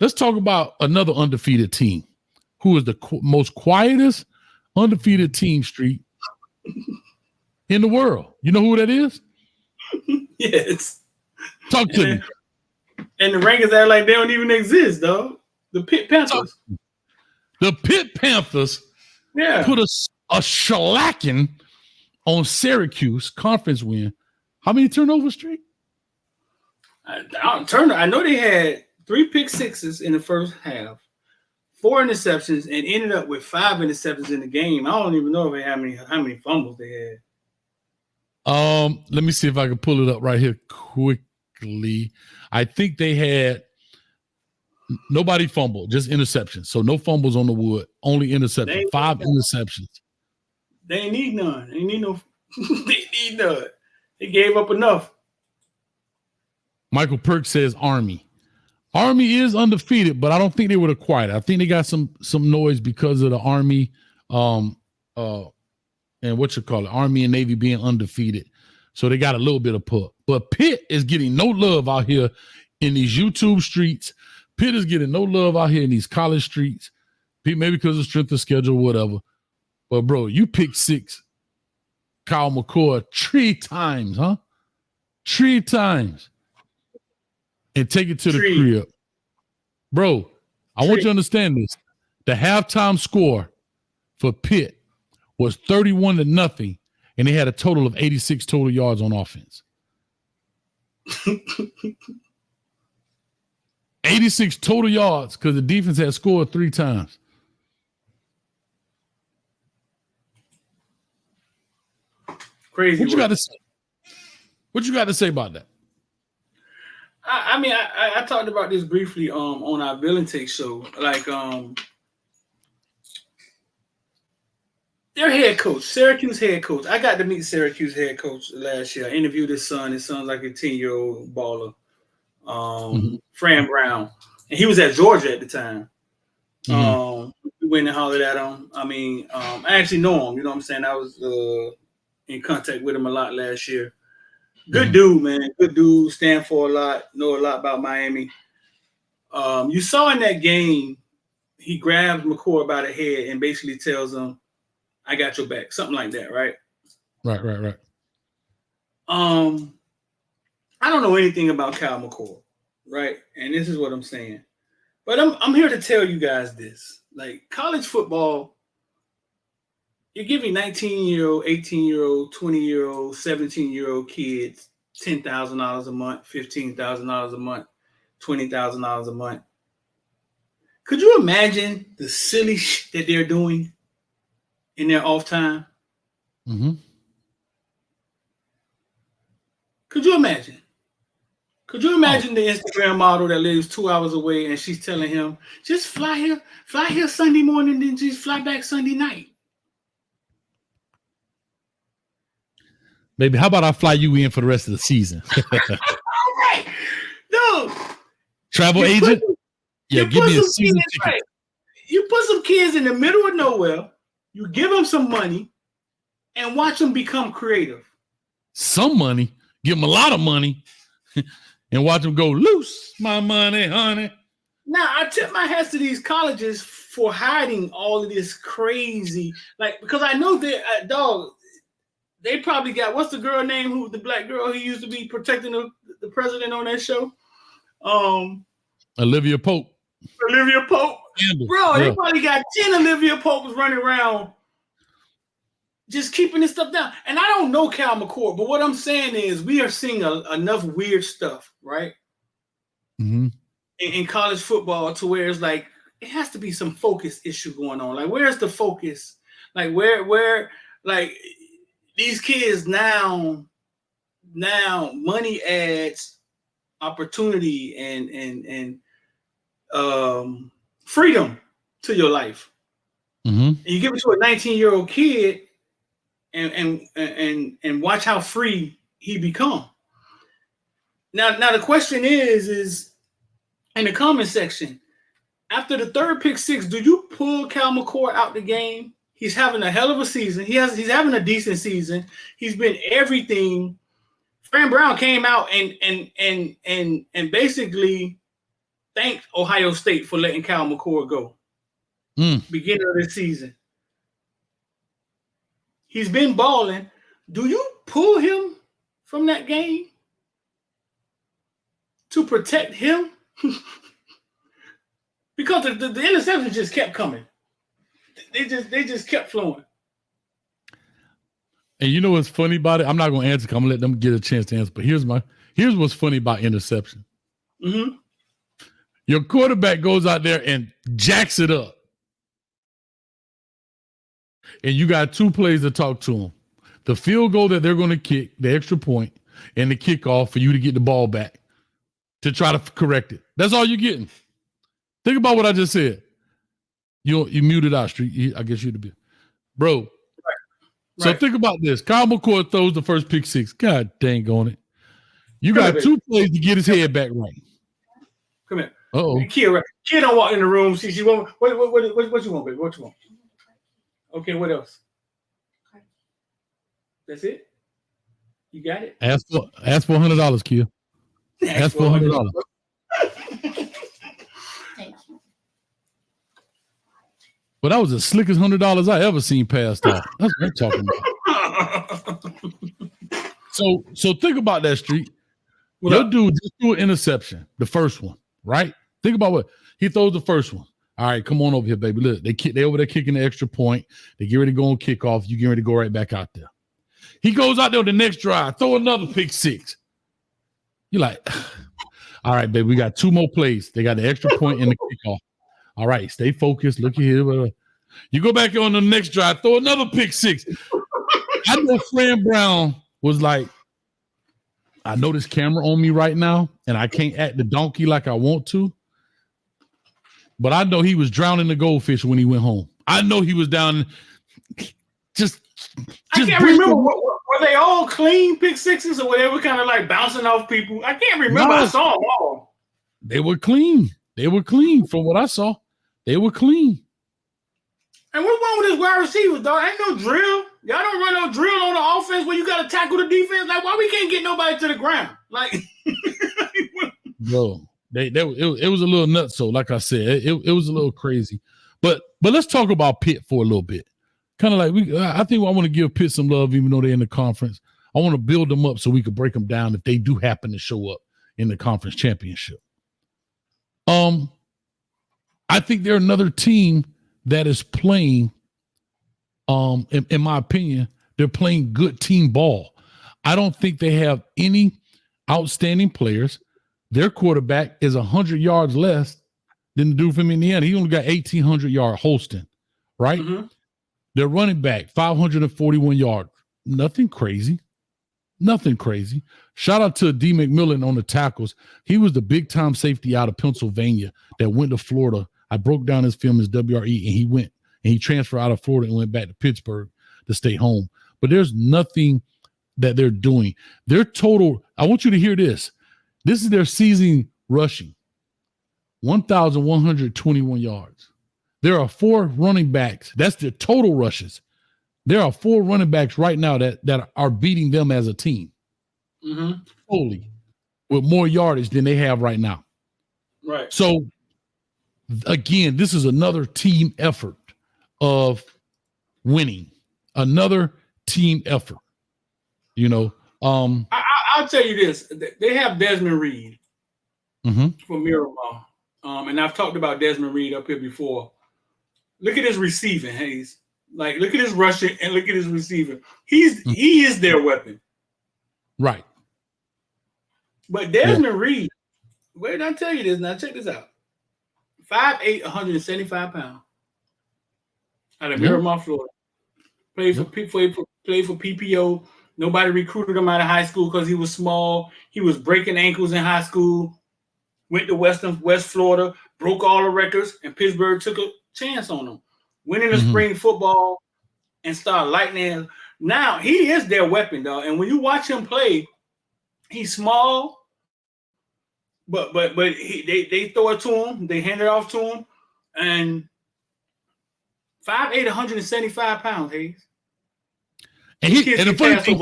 let's talk about another undefeated team. Who is the most quietest undefeated team streak in the world? You know who that is? Yes. Talk to me. And the rankings act like they don't even exist, though. The Pitt Panthers. The Pitt Panthers put a shellacking on Syracuse, conference win. How many turnover streak? I know they had 3 pick sixes in the first half, 4 interceptions, and ended up with 5 interceptions in the game. I don't even know if how many fumbles they had. Let me see if I can pull it up right here quickly. I think they had nobody fumbled, just interceptions. So no fumbles on the wood, only interceptions. 5 interceptions. They ain't need none. They need no. They need none. They gave up enough. Michael Perk says Army. Army is undefeated, but I don't think they would have quiet. I think they got some noise because of the Army, and Army and Navy being undefeated. So they got a little bit of put. But Pitt is getting no love out here in these YouTube streets. Pitt is getting no love out here in these college streets. Maybe because of strength of schedule, whatever. But bro, you picked 6 Kyle McCord 3 times, huh? 3 times. And take it to the crib. Bro, I want you to understand this. The halftime score for Pitt was 31-0, and they had a total of 86 total yards on offense. 86 total yards because the defense had scored 3 times. Crazy. What you got to say? What you got to say about that? I mean, I talked about this briefly on our Bill and Take show. Like their head coach, Syracuse head coach. I got to meet Syracuse head coach last year. I interviewed his son. His son's like a 10-year-old baller, Fran Brown, and he was at Georgia at the time. We went and hollered at him. I mean, I actually know him. You know what I'm saying? I was in contact with him a lot last year. Good dude, man. Good dude. Stand for a lot. Know a lot about Miami. You saw in that game, he grabs McCord by the head and basically tells him, "I got your back." Something like that, right? Right. I don't know anything about Kyle McCord, right? And this is what I'm saying. But I'm here to tell you guys this. Like college football, you're giving 19-year-old, 18-year-old, 20-year-old, 17-year-old kids $10,000 a month, $15,000 a month, $20,000 a month. Could you imagine the silly shit that they're doing in their off time? Could you imagine? Could you imagine the Instagram model that lives 2 hours away and she's telling him, just fly here Sunday morning, then just fly back Sunday night? Baby, how about I fly you in for the rest of the season? All right. No. Travel agent? Give me a season ticket. Right. You put some kids in the middle of nowhere, you give them some money, and watch them become creative. Some money? Give them a lot of money, and watch them go, loose my money, honey. Now, I tip my hats to these colleges for hiding all of this crazy, because I know that, they probably got, what's the girl name, the black girl who used to be protecting the president on that show? Olivia Pope. Bro, they probably got 10 Olivia Popes running around just keeping this stuff down. And I don't know Cal McCord, but what I'm saying is we are seeing enough weird stuff, right? In college football to where it's like, it has to be some focus issue going on. Like, where's the focus? Like, where these kids now money adds opportunity and freedom to your life. And you give it to a 19-year-old kid and watch how free he become. Now the question is in the comment section, after the 3rd pick 6, do you pull Cal McCord out the game? He's having a hell of a season. He's having a decent season. He's been everything. Fran Brown came out and basically thanked Ohio State for letting Kyle McCord go. Beginning of the season. He's been balling. Do you pull him from that game to protect him? Because the interceptions just kept coming. They just kept flowing. And you know what's funny about it? I'm not going to answer. I'm going to let them get a chance to answer. But here's what's funny about interception. Mm-hmm. Your quarterback goes out there and jacks it up. And you got 2 plays to talk to him. The field goal that they're going to kick, the extra point, and the kickoff for you to get the ball back to try to correct it. That's all you're getting. Think about what I just said. You muted out, Street. I guess you'd be. Bro. Right. So think about this. Kyle McCord throws the first pick 6. God dang on it. You got 2 plays to get his head back right. Come here. Uh-oh. Kid don't walk in the room. She want what you want, baby? What you want? Okay, what else? That's it? You got it? Ask for $100, Kia. Ask for $100. But that was the slickest $100 I ever seen passed off. That's what I'm talking about. So think about that, Street. Your dude just threw an interception, the first one, right? Think about what he throws the first one. All right, come on over here, baby. Look, they over there kicking the extra point. They get ready to go on kickoff. You get ready to go right back out there. He goes out there on the next drive, throw another pick 6. You're like, all right, baby, we got 2 more plays. They got the extra point and the kickoff. All right, stay focused. Look here. You go back on the next drive, throw another pick 6. I know Fran Brown was like, I know this camera on me right now, and I can't act the donkey like I want to. But I know he was drowning the goldfish when he went home. I know he was down. Just I can't remember. Were they all clean pick 6s or whatever, kind of like bouncing off people? I can't remember. No, I saw them all. They were clean. They were clean from what I saw. They were clean. And what's wrong with this wide receivers, dog? Ain't no drill. Y'all don't run no drill on the offense where you got to tackle the defense. Like, why we can't get nobody to the ground? Like, bro, it was a little nuts. So, like I said, it was a little crazy. But let's talk about Pitt for a little bit. Kind of like I think I want to give Pitt some love, even though they're in the conference. I want to build them up so we can break them down if they do happen to show up in the conference championship. I think they're another team that is playing. In my opinion, they're playing good team ball. I don't think they have any outstanding players. Their quarterback is 100 yards less than the dude from Indiana. He only got 1,800 yard Holston, right? Mm-hmm. Their running back, 541 yards. Nothing crazy. Nothing crazy. Shout out to D. McMillan on the tackles. He was the big-time safety out of Pennsylvania that went to Florida. I broke down his film as W.R.E, and he went and he transferred out of Florida and went back to Pittsburgh to stay home. But there's nothing that they're doing. Their total, I want you to hear this. This is their season rushing, 1,121 yards. There are 4 running backs. That's their total rushes. There are 4 running backs right now that are beating them as a team. Mm-hmm. Totally. With more yardage than they have right now. Right. So, again, this is another team effort of winning. Another team effort. You know, I'll tell you this. They have Desmond Reed mm-hmm. from Miramar. And I've talked about Desmond Reed up here before. Look at his receiving, Hayes. Like, look at his rushing and look at his receiving. He is their weapon. Right. But Desmond Reed, wait, I'll tell you this. Now, check this out. 5'8", 175 pounds. Out of Miramar, Florida. Played for PPO. Nobody recruited him out of high school because he was small. He was breaking ankles in high school. Went to West Florida, broke all the records, and Pittsburgh took a chance on him. Went into spring football and started lightning. Now he is their weapon, dog. And when you watch him play, he's small, but they throw it to him, they hand it off to him, and 5'8", 175 pounds, Hayes. And the funny thing,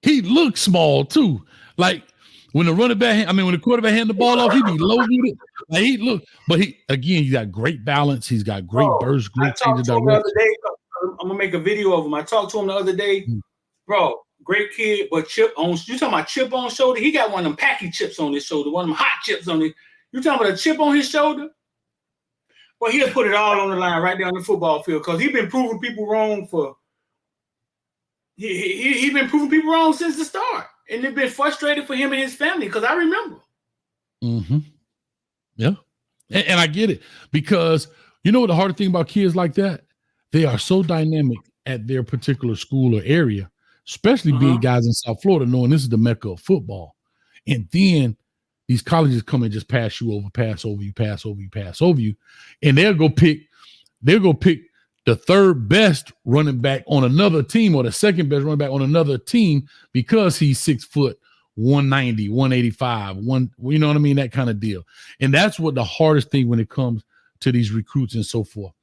he looks small too. Like When the when the quarterback hand the ball off, he be low with it. Like but he got great balance. He's got great burst, great change of direction. The other day, I'm gonna make a video of him. I talked to him the other day, bro. Great kid, but chip on. You talking about chip on shoulder? He got one of them packy chips on his shoulder, one of them hot chips on it. You talking about a chip on his shoulder? Well, he'll put it all on the line right there on the football field because he's been proving people wrong for. He been proving people wrong since the start. And it's been frustrated for him and his family because I remember. Mm-hmm. Yeah. And I get it because you know what the hard thing about kids like that? They are so dynamic at their particular school or area, especially being guys in South Florida, knowing this is the mecca of football. And then these colleges come and just pass you over, pass over you. And they'll go pick the third best running back on another team or the second best running back on another team because he's 6 foot, 190, 185, you know what I mean? That kind of deal. And that's what the hardest thing when it comes to these recruits and so forth.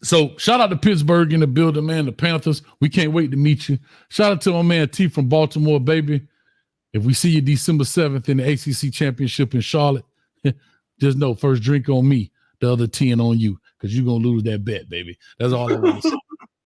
So shout out to Pittsburgh in the building, man, the Panthers. We can't wait to meet you. Shout out to my man T from Baltimore, baby. If we see you December 7th in the ACC Championship in Charlotte, just know first drink on me. The other 10 on you because you're going to lose that bet, baby. That's all I want to say.